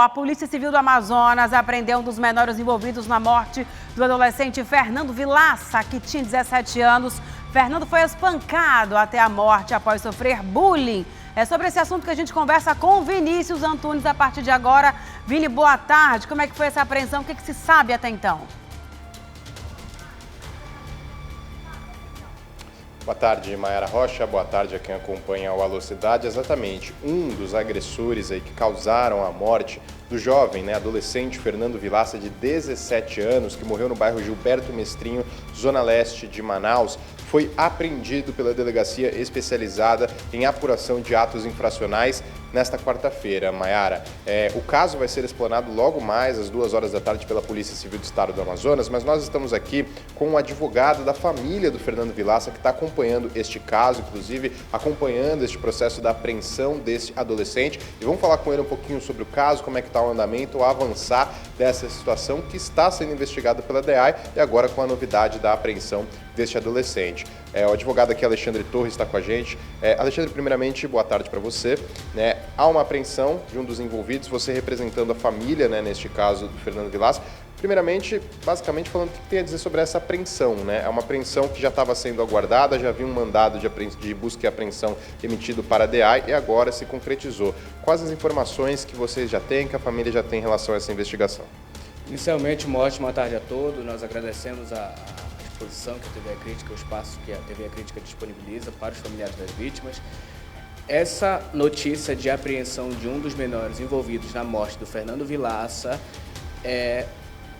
A Polícia Civil do Amazonas apreendeu um dos menores envolvidos na morte do adolescente Fernando Vilaça, que tinha 17 anos. Fernando foi espancado até a morte após sofrer bullying. É sobre esse assunto que a gente conversa com o Vinícius Antunes a partir de agora. Vini, boa tarde. Como é que foi essa apreensão? O que se sabe até então? Boa tarde, Mayara Rocha. Boa tarde a quem acompanha o Alô Cidade. Exatamente, um dos agressores aí que causaram a morte do jovem, adolescente Fernando Vilaça, de 17 anos, que morreu no bairro Gilberto Mestrinho, zona leste de Manaus, foi apreendido pela Delegacia Especializada em Apuração de Atos Infracionais nesta quarta-feira, Mayara. O caso vai ser explanado logo mais às 2 horas da tarde pela Polícia Civil do Estado do Amazonas, mas nós estamos aqui com um advogado da família do Fernando Vilaça que está acompanhando este caso, inclusive acompanhando este processo da apreensão desse adolescente, e vamos falar com ele um pouquinho sobre o caso, como é que está o andamento, o avançar dessa situação que está sendo investigada pela DEAI e agora com a novidade da apreensão deste adolescente. O advogado aqui, Alexandre Torres, está com a gente. Alexandre, primeiramente, boa tarde para você. Há uma apreensão de um dos envolvidos, você representando a família, neste caso do Fernando Vilaça. Primeiramente, basicamente falando o que tem a dizer sobre essa apreensão, É uma apreensão que já estava sendo aguardada, já havia um mandado de busca e apreensão emitido para a DEAI e agora se concretizou. Quais as informações que vocês já têm, que a família já tem em relação a essa investigação? Inicialmente, uma ótima tarde a todos. Nós agradecemos a disposição que a TV Crítica, o espaço que a TV Crítica disponibiliza para os familiares das vítimas. Essa notícia de apreensão de um dos menores envolvidos na morte do Fernando Vilaça é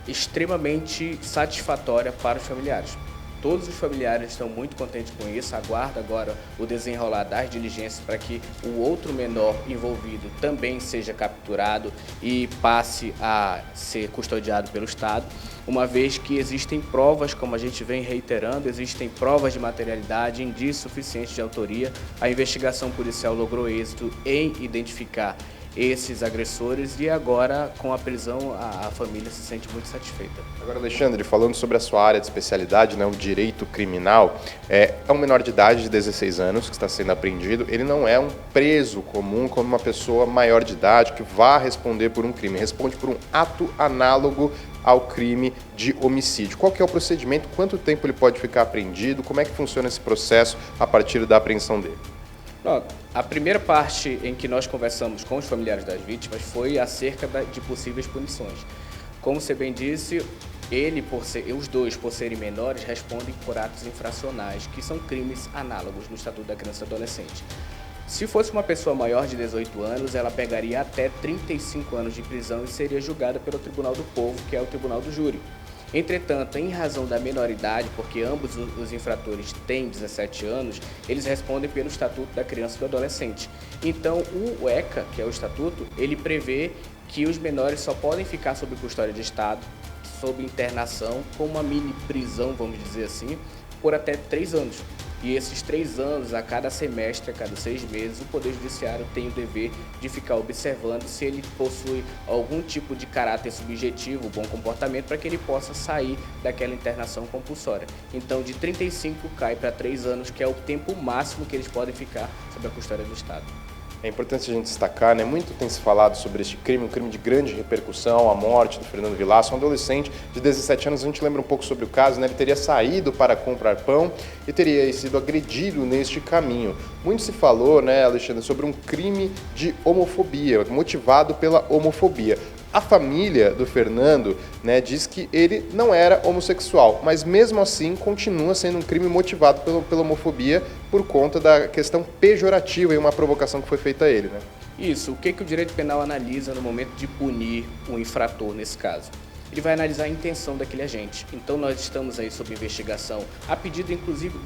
extremamente satisfatória para os familiares. Todos os familiares estão muito contentes com isso, aguarda agora o desenrolar das diligências para que o outro menor envolvido também seja capturado e passe a ser custodiado pelo Estado, uma vez que existem provas, como a gente vem reiterando, existem provas de materialidade, indícios suficientes de autoria. A investigação policial logrou êxito em identificar esses agressores e agora, com a prisão, a família se sente muito satisfeita. Agora, Alexandre, falando sobre a sua área de especialidade, o direito criminal, é um menor de idade de 16 anos que está sendo apreendido. Ele não é um preso comum como uma pessoa maior de idade que vá responder por um crime. Responde por um ato análogo ao crime de homicídio. Qual que é o procedimento? Quanto tempo ele pode ficar apreendido? Como é que funciona esse processo a partir da apreensão dele? A primeira parte em que nós conversamos com os familiares das vítimas foi acerca de possíveis punições. Como você bem disse, os dois, por serem menores, respondem por atos infracionais, que são crimes análogos no Estatuto da Criança e do Adolescente. Se fosse uma pessoa maior de 18 anos, ela pegaria até 35 anos de prisão e seria julgada pelo Tribunal do Povo, que é o Tribunal do Júri. Entretanto, em razão da menoridade, porque ambos os infratores têm 17 anos, eles respondem pelo Estatuto da Criança e do Adolescente. Então, o ECA, que é o Estatuto, ele prevê que os menores só podem ficar sob custódia de Estado, sob internação, com uma mini prisão, vamos dizer assim, por até 3 anos. E esses 3 anos, a cada semestre, a cada 6 meses, o Poder Judiciário tem o dever de ficar observando se ele possui algum tipo de caráter subjetivo, bom comportamento, para que ele possa sair daquela internação compulsória. Então, de 35 cai para 3 anos, que é o tempo máximo que eles podem ficar sob a custódia do Estado. É importante a gente destacar, muito tem se falado sobre este crime, um crime de grande repercussão, a morte do Fernando Vilaça, um adolescente de 17 anos. A gente lembra um pouco sobre o caso, Ele teria saído para comprar pão e teria sido agredido neste caminho. Muito se falou, Alexandre, sobre um crime de homofobia, motivado pela homofobia. A família do Fernando, diz que ele não era homossexual, mas mesmo assim continua sendo um crime motivado pela homofobia por conta da questão pejorativa e uma provocação que foi feita a ele, Isso. O que o direito penal analisa no momento de punir o infrator nesse caso? Ele vai analisar a intenção daquele agente. Então, nós estamos aí sob investigação, a pedido, inclusive,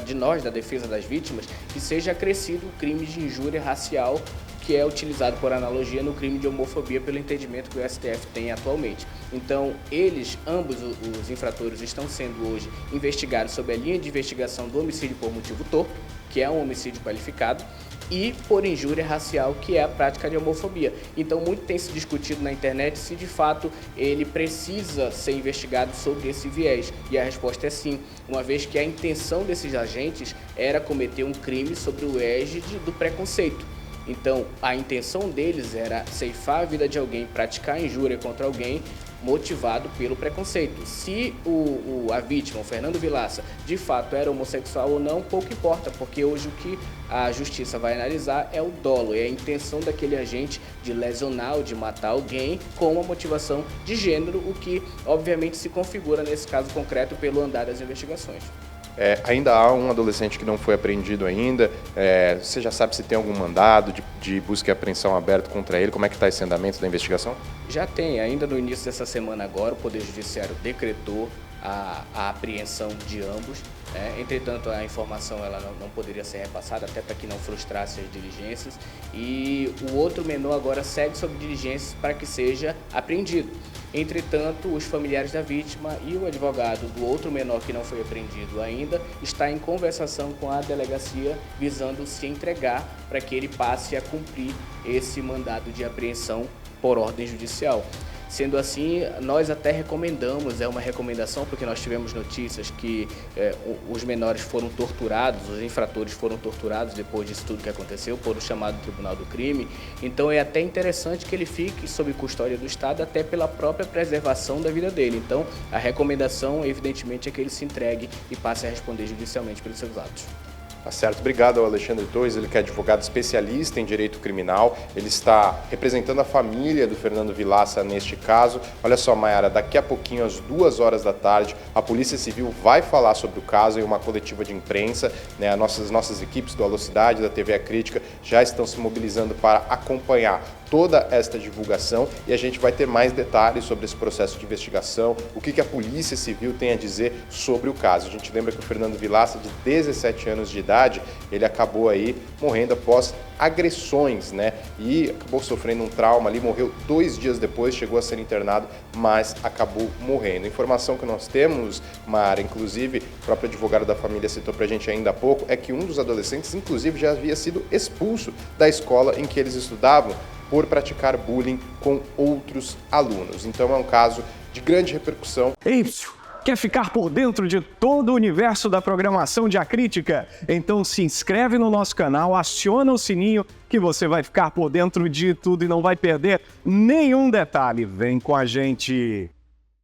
de nós, da defesa das vítimas, que seja acrescido o crime de injúria racial, que é utilizado por analogia no crime de homofobia, pelo entendimento que o STF tem atualmente. Então, ambos os infratores, estão sendo hoje investigados sob a linha de investigação do homicídio por motivo torpe, que é um homicídio qualificado, e por injúria racial, que é a prática de homofobia. Então, muito tem se discutido na internet se de fato ele precisa ser investigado sobre esse viés. E a resposta é sim, uma vez que a intenção desses agentes era cometer um crime sobre o égide do preconceito. Então, a intenção deles era ceifar a vida de alguém, praticar injúria contra alguém, motivado pelo preconceito. Se a vítima, o Fernando Villaça, de fato era homossexual ou não, pouco importa, porque hoje o que a justiça vai analisar é o dolo, é a intenção daquele agente de lesionar ou de matar alguém com uma motivação de gênero, o que obviamente se configura nesse caso concreto pelo andar das investigações. Ainda há um adolescente que não foi apreendido ainda. Você já sabe se tem algum mandado de busca e apreensão aberto contra ele? Como é que está esse andamento da investigação? Já tem, ainda no início dessa semana agora, o Poder Judiciário decretou a apreensão de ambos. Entretanto, a informação ela não poderia ser repassada, até para que não frustrasse as diligências. E o outro menor agora segue sob diligências para que seja apreendido. Entretanto, os familiares da vítima e o advogado do outro menor que não foi apreendido ainda está em conversação com a delegacia visando se entregar para que ele passe a cumprir esse mandado de apreensão por ordem judicial. Sendo assim, nós até recomendamos, é uma recomendação porque nós tivemos notícias que os menores foram torturados, os infratores foram torturados depois disso tudo que aconteceu por o chamado Tribunal do Crime. Então é até interessante que ele fique sob custódia do Estado até pela própria preservação da vida dele. Então a recomendação, evidentemente, é que ele se entregue e passe a responder judicialmente pelos seus atos. Tá certo, obrigado ao Alexandre Torres, ele que é advogado especialista em direito criminal, ele está representando a família do Fernando Villaça neste caso. Olha só, Mayara, daqui a pouquinho, às 2 horas da tarde, a Polícia Civil vai falar sobre o caso em uma coletiva de imprensa, né? As nossas equipes do Alô Cidade, da TV A Crítica, já estão se mobilizando para acompanhar toda esta divulgação e a gente vai ter mais detalhes sobre esse processo de investigação, o que a Polícia Civil tem a dizer sobre o caso. A gente lembra que o Fernando Villaça, de 17 anos de idade, ele acabou aí morrendo após agressões, né? E acabou sofrendo um trauma ali, morreu 2 dias depois, chegou a ser internado, mas acabou morrendo. A informação que nós temos, Mara, inclusive, o próprio advogado da família citou pra gente ainda há pouco, é que um dos adolescentes, inclusive, já havia sido expulso da escola em que eles estudavam por praticar bullying com outros alunos. Então é um caso de grande repercussão. Quer ficar por dentro de todo o universo da programação de A Crítica? Então se inscreve no nosso canal, aciona o sininho que você vai ficar por dentro de tudo e não vai perder nenhum detalhe. Vem com a gente!